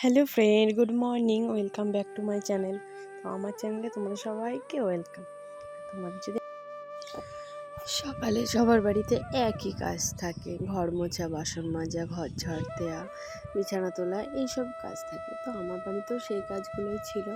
Hello friend, good morning, welcome back to my channel. তো আমার চ্যানেলে তোমাদের সবাইকে ওয়েলকাম। তোমাদের যদি সকালে সবার বাড়িতে একই কাজ থাকে, ঘর মোছা, বাসন মাজা, ঘর ঝাড় দেওয়া, বিছানা তোলা, এইসব কাজ থাকে। তো আমার বাড়িতেও সেই কাজগুলোই ছিল।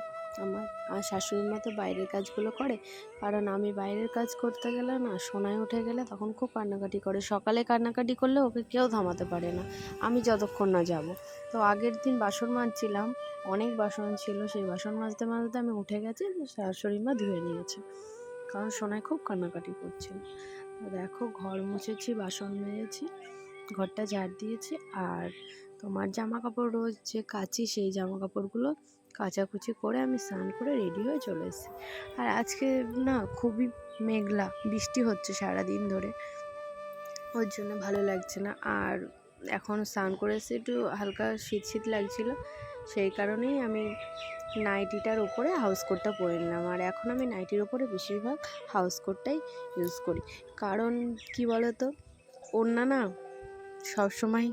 আর শাশুড়ির মতো বাইরের কাজগুলো করে, কারণ আমি বাইরের কাজ করতে গেলে না, সোনায় উঠে গেলে তখন খুব কান্নাকাটি করে। সকালে কান্নাকাটি করলে ওকে কেউ থামাতে পারে না, আমি যতক্ষণ না যাব। তো আগের দিন বাসন মাজছিলাম, অনেক বাসন ছিল, সেই বাসন মাজতে মাজতে আমি উঠে গেছি, শাশুড়ি মা ধুয়ে নিয়েছে, কারণ সোনায় খুব কান্নাকাটি করছিল। তো দেখো, ঘর মুছেছি, বাসন মেজেছি, ঘরটা ঝাড় দিয়েছি, আর তোমার জামা কাপড় রোজ যে কাচি, সেই জামা কাপড়গুলো কাচাকুচি করে আমি স্নান করে রেডি হয়ে চলে এসেছি। আর আজকে না খুবই মেঘলা, বৃষ্টি হচ্ছে সারাদিন ধরে, ওর জন্য ভালো লাগছে না। আর এখন স্নান করে এসে একটু হালকা শীত শীত লাগছিল, সেই কারণেই আমি নাইটিটার উপরে হাউস কোটটা পরে নিলাম। আর এখন আমি নাইটির উপরে বেশিরভাগ হাউস কোটটাই ইউজ করি, কারণ কি বলো তো, ওড়না না সবসময়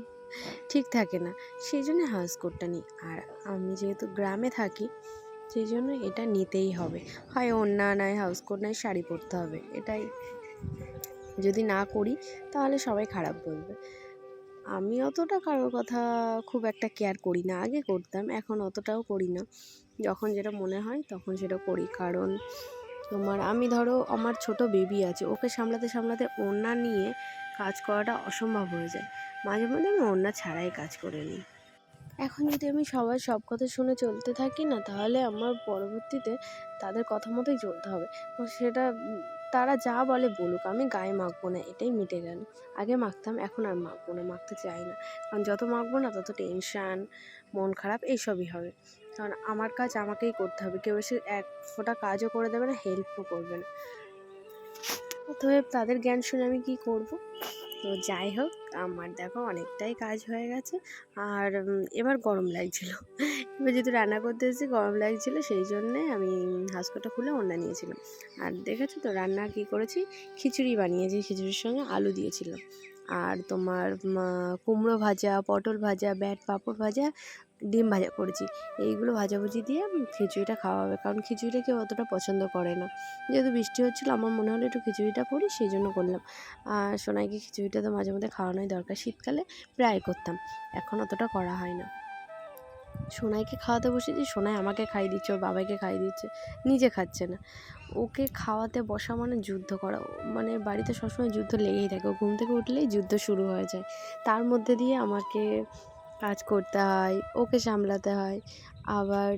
ঠিক থাকে না, সেই জন্য হাউস কোটটা নিই। আর আমি যেহেতু গ্রামে থাকি, সেই জন্য এটা নিতেই হবে, হয় ওড়না নয় হাউস কোট নয় শাড়ি পরতে হবে। এটাই, যদি না করি তাহলে সবাই খারাপ বলবে। আমি অতটা কারোর কথা খুব একটা কেয়ার করি না, আগে করতাম, এখন অতটাও করি না। যখন যেটা মনে হয় তখন সেটা করি, কারণ আমি ধরো আমার ছোট বেবি আছে, ওকে সামলাতে সামলাতে ওড়না নিয়ে কাজ করাটা অসম্ভব হয়ে যায়। মাঝে মাঝে আমি ওড়না ছাড়াই কাজ করে নিই। এখন যদি আমি সবার সব কথা শুনে চলতে থাকি না, তাহলে আমার পরবর্তীতে তাদের কথা মতোই চলতে হবে। তো সেটা তারা যা বলে বলুক, আমি গায়ে মাখবো না, এটাই মিটে গেল। আগে মাখতাম, এখন আর মাখবো না, মাখতে চাই না, কারণ যত মাখবো না তত টেনশান, মন খারাপ এইসবই হবে। কারণ আমার কাজ আমাকেই করতে হবে, কেউ এসে এক ফোঁটা কাজও করে দেবে না, হেল্পও করবে না। অতএব তাদের জ্ঞান শুনে আমি কি করব। তো যাই হোক, আমার দেখো অনেকটাই কাজ হয়ে গেছে। আর এবার গরম লাগছিল, এবার যেহেতু রান্না করতে এসেছি গরম লাগছিল, সেই জন্যে আমি হাঁসকোটা খুলে ওড়না নিয়েছিলাম। আর দেখেছো তো রান্না কী করেছি, খিচুড়ি বানিয়েছি, খিচুড়ির সঙ্গে আলু দিয়েছিলাম। আর তোমার কুমড়ো ভাজা, পটল ভাজা, পাঁপড় ভাজা, ডিম ভাজা করেছি। এইগুলো ভাজাভুজি দিয়ে খিচুড়িটা খাওয়া হবে, কারণ খিচুড়িটা কেউ অতটা পছন্দ করে না। যেহেতু বৃষ্টি হচ্ছিলো, আমার মনে হলো একটু খিচুড়িটা করি, সেই জন্য করলাম। আর সোনাইকে খিচুড়িটা তো মাঝে মধ্যে খাওয়ানোই দরকার, শীতকালে প্রায় করতাম, এখন অতটা করা হয় না। সোনাইকে খাওয়াতে বসেছি, সোনাই আমাকে খাইয়ে দিচ্ছে, ওর বাবাকে খাইয়ে দিচ্ছে, নিজে খাচ্ছে না। ওকে খাওয়াতে বসা মানে যুদ্ধ করা, মানে বাড়িতে সবসময় যুদ্ধ লেগেই থাকে, ও ঘুম থেকে উঠলেই যুদ্ধ শুরু হয়ে যায়। তার মধ্যে দিয়ে আমাকে কাজ করতে হয়, ওকে সামলাতে হয়, আবার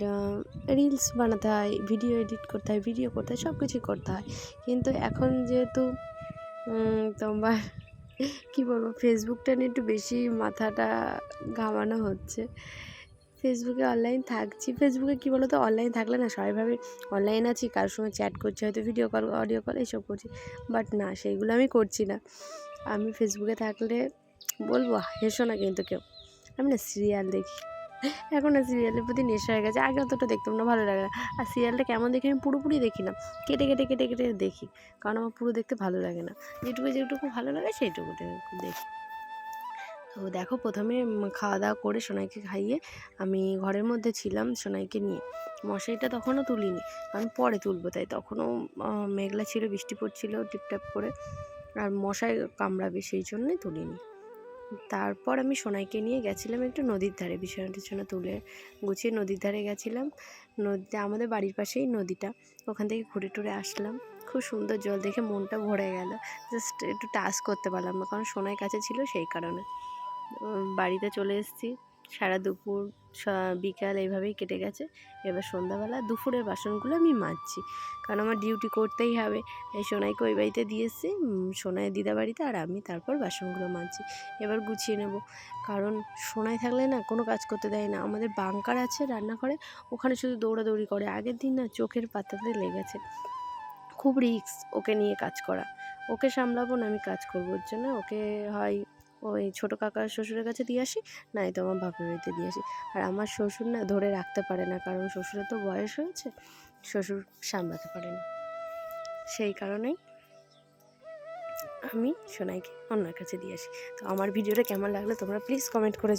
রিলস বানাতে হয়, ভিডিও এডিট করতে হয়, ভিডিও করতে হয়, সব কিছুই করতে হয়। কিন্তু এখন যেহেতু তোমার কী বলবো, ফেসবুকটা নিয়ে একটু বেশি মাথাটা ঘামানো হচ্ছে। ফেসবুকে অনলাইন থাকছি, ফেসবুকে কী বলো তো, অনলাইন থাকলে না সবাই ভাবে অনলাইন আছি, কারোর সঙ্গে চ্যাট করছি, হয়তো ভিডিও কল, অডিও কল এইসব করছি, বাট না, সেইগুলো আমি করছি না। আমি ফেসবুকে থাকলে বলবো, হেসো না কিন্তু কেউ, আমি না সিরিয়াল দেখি, এখন না সিরিয়ালের প্রতি নেশা হয়ে গেছে। আগে অতটা দেখতাম না, ভালো লাগে না। আর সিরিয়ালটা কেমন দেখি, আমি পুরোপুরি দেখি না, কেটে কেটে কেটে কেটে দেখি, কারণ আমার পুরো দেখতে ভালো লাগে না, যেটুকু যেটুকু ভালো লাগে সেইটুকু দেখি। তো দেখো, প্রথমে খাওয়া দাওয়া করে সোনাইকে খাইয়ে আমি ঘরের মধ্যে ছিলাম সোনাইকে নিয়ে। মশারিটা তখনও তুলিনি, কারণ পরে তুলবো, তাই তখনও মেঘলা ছিল, বৃষ্টি পড়ছিল টিপটাপ করে, আর মশায় কামড়াবে সেই জন্যই তুলিনি। তারপর আমি সোনাইকে নিয়ে গেছিলাম একটু নদীর ধারে, বিছানা টিছানা তুলে গুছিয়ে নদীর ধারে গেছিলাম। নদীতে, আমাদের বাড়ির পাশেই নদীটা, ওখান থেকে ঘুরে টুরে আসলাম। খুব সুন্দর জল দেখে মনটা ভরে গেল, জাস্ট একটু টাচ করতে পারলাম না, কারণ সোনাই কাছে ছিল, সেই কারণে। বাড়িতে চলে এসেছি, সারা দুপুর বিকাল এইভাবেই কেটে গেছে। এবার সন্ধ্যাবেলা দুপুরের বাসনগুলো আমি মাজছি, কারণ আমার ডিউটি করতেই হবে। এই সোনাইকে ওই বাড়িতে দিয়ে এসেছি, সোনাই দিদা বাড়িতে, আর আমি তারপর বাসনগুলো মাজছি। এবার গুছিয়ে নেব, কারণ সোনাই থাকলে না কোনো কাজ করতে দেয় না। আমাদের বাঙ্কার আছে রান্নাঘরে, ওখানে শুধু দৌড়াদৌড়ি করে। আগের দিন না চোখের পাতাতে লেগেছে, খুব রিস্ক ওকে নিয়ে কাজ করা, ওকে সামলাবো না আমি কাজ করবো, ওর জন্য ওকে হয় ওই ছোটো কাকার শ্বশুরের কাছে দিয়ে আসি, নাই তো আমার বাপের বাড়িতে দিয়ে আসি। আর আমার শ্বশুর না ধরে রাখতে পারে না, কারণ শ্বশুরের তো বয়স হয়েছে, শ্বশুর সামলাতে পারে না, সেই কারণেই আমি সোনাইকে অন্যের কাছে দিয়ে আসি। তো আমার ভিডিওটা কেমন লাগলো তোমরা প্লিজ কমেন্ট করে